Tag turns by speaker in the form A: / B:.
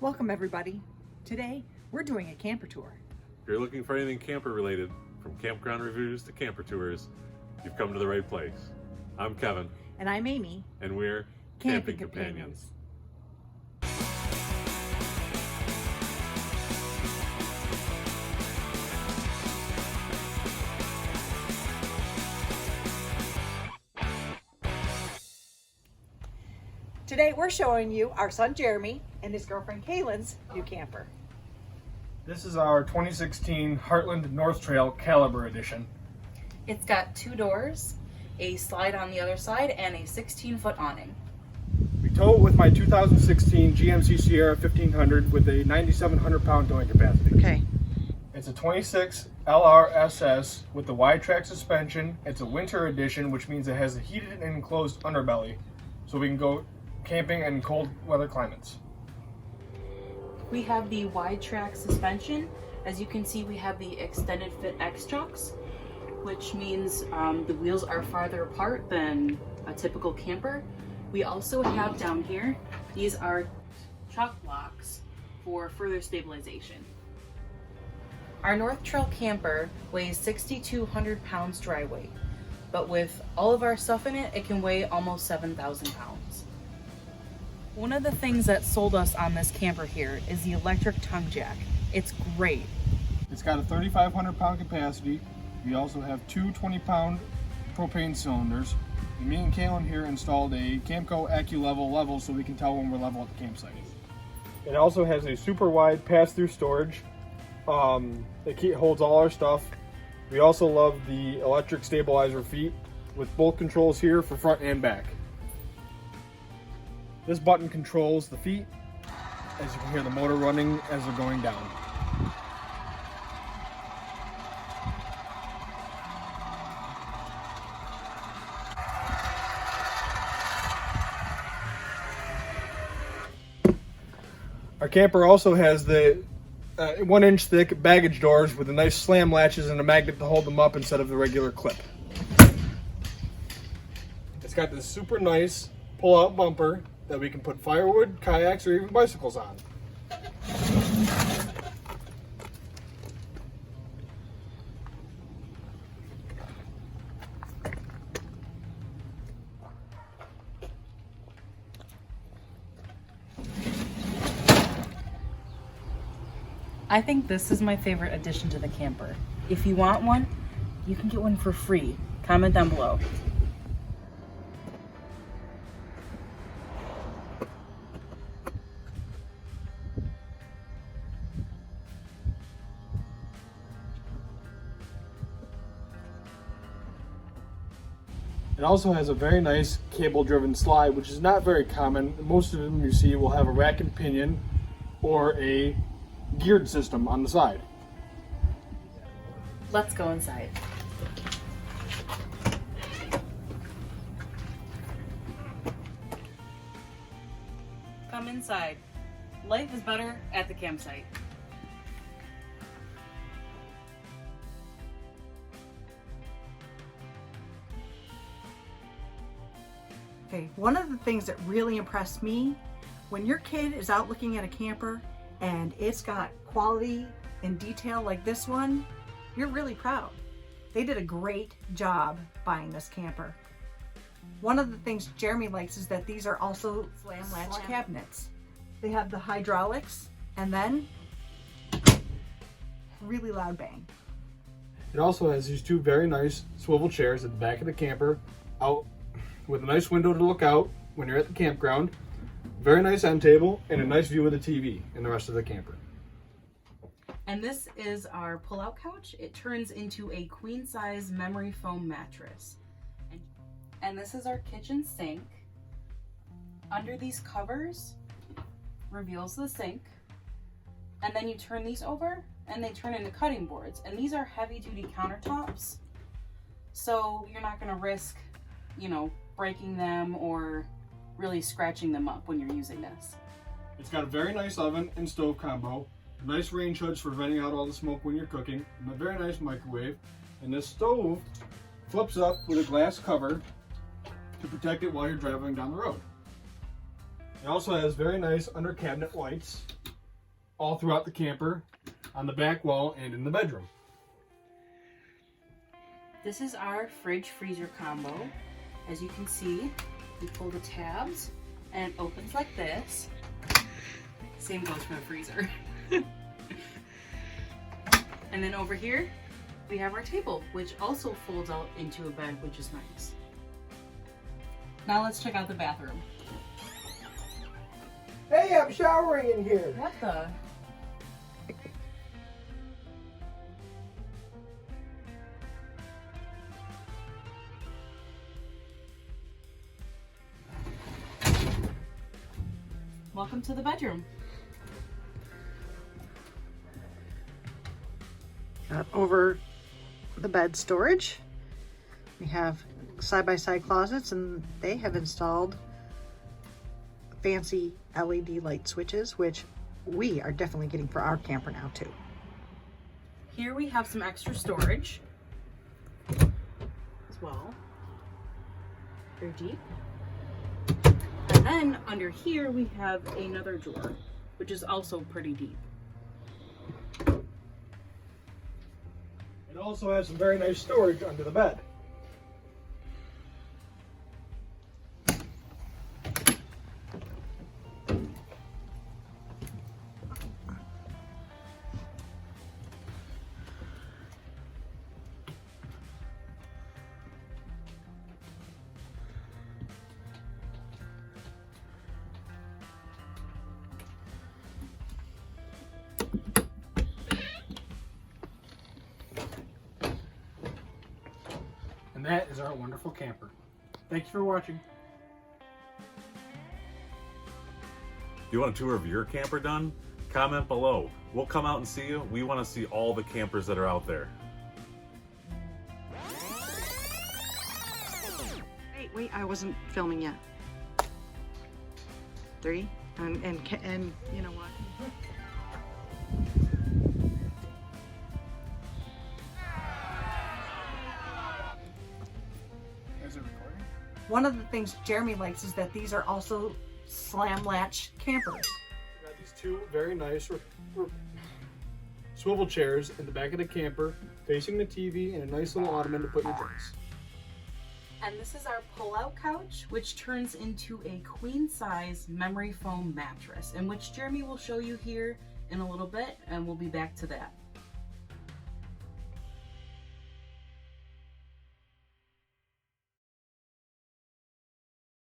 A: Welcome everybody. Today we're doing a camper tour.
B: If you're looking for anything camper related, from campground reviews to camper tours, you've come to the right place. I'm Kevin.
A: And I'm Amy.
B: And we're Camping Companions.
A: Today we're showing you our son Jeremy and his girlfriend Cailyn's new camper.
C: This is our 2016 Heartland North Trail Caliper Edition.
D: It's got 2 doors, a slide on the other side, and a 16-foot awning.
C: We tow it with my 2016 GMC Sierra 1500 with a 9,700 pound towing capacity.
A: Okay.
C: It's a 26 LRSS with the wide track suspension. It's a winter edition, which means it has a heated and enclosed underbelly, so we can go camping in cold weather climates.
D: We have the wide track suspension. As you can see, we have the extended fit X trucks, which means the wheels are farther apart than a typical camper. We also have down here, these are chuck blocks for further stabilization. Our North Trail camper weighs 6,200 pounds dry weight, but with all of our stuff in it, it can weigh almost 7,000 pounds. One of the things that sold us on this camper here is the electric tongue jack. It's great.
C: It's got a 3,500 pound capacity. We also have 2 20-pound propane cylinders. And me and Cailynn here installed a Camco AccuLevel level so we can tell when we're level at the campsite. It also has a super wide pass-through storage. It holds all our stuff. We also love the electric stabilizer feet with both controls here for front and back. This button controls the feet, as you can hear the motor running as they're going down. Our camper also has the 1-inch thick baggage doors with the nice slam latches and a magnet to hold them up instead of the regular clip. It's got this super nice pull-out bumper that we can put firewood, kayaks, or even bicycles on.
D: I think this is my favorite addition to the camper. If you want one, you can get one for free. Comment down below.
C: It also has a very nice cable-driven slide, which is not very common. Most of them you see will have a rack and pinion or a geared system on the side.
D: Let's go inside. Come inside. Life is better at the campsite.
A: Okay, one of the things that really impressed me, when your kid is out looking at a camper and it's got quality and detail like this one, you're really proud. They did a great job buying this camper. One of the things Jeremy likes is that these are also slam latch cabinets. They have the hydraulics and then really loud bang.
C: It also has these 2 very nice swivel chairs at the back of the camper, out with a nice window to look out when you're at the campground. Very nice end table and a nice view of the TV and the rest of the camper.
D: And this is our pull-out couch. It turns into a queen-size memory foam mattress. And this is our kitchen sink. Under these covers reveals the sink. And then you turn these over and they turn into cutting boards. And these are heavy-duty countertops. So you're not gonna risk, breaking them or really scratching them up when you're using this.
C: It's got a very nice oven and stove combo, nice range hoods for venting out all the smoke when you're cooking, and a very nice microwave. And this stove flips up with a glass cover to protect it while you're driving down the road. It also has very nice under cabinet lights all throughout the camper, on the back wall, and in the bedroom.
D: This is our fridge freezer combo. As you can see, we pull the tabs and it opens like this. Same goes for the freezer. And then over here, we have our table, which also folds out into a bed, which is nice. Now let's check out the bathroom.
E: Hey, I'm showering in here.
D: What the? Welcome to the bedroom.
A: Got over the bed storage. We have side-by-side closets, and they have installed fancy LED light switches, which we are definitely getting for our camper now too.
D: Here we have some extra storage as well. Very deep. And then under here we have another drawer, which is also pretty deep.
C: It also has some very nice storage under the bed. And that is our wonderful camper. Thank you for watching.
B: Do you want a tour of your camper done? Comment below. We'll come out and see you. We want to see all the campers that are out there.
A: Wait, I wasn't filming yet. 3, and you know what?
C: Is it recording?
A: One of the things Jeremy likes is that these are also slam latch campers.
C: We got these two very nice swivel chairs in the back of the camper, facing the TV, and a nice little ottoman to put your drinks.
D: And this is our pull-out couch, which turns into a queen-size memory foam mattress, and which Jeremy will show you here in a little bit, and we'll be back to that.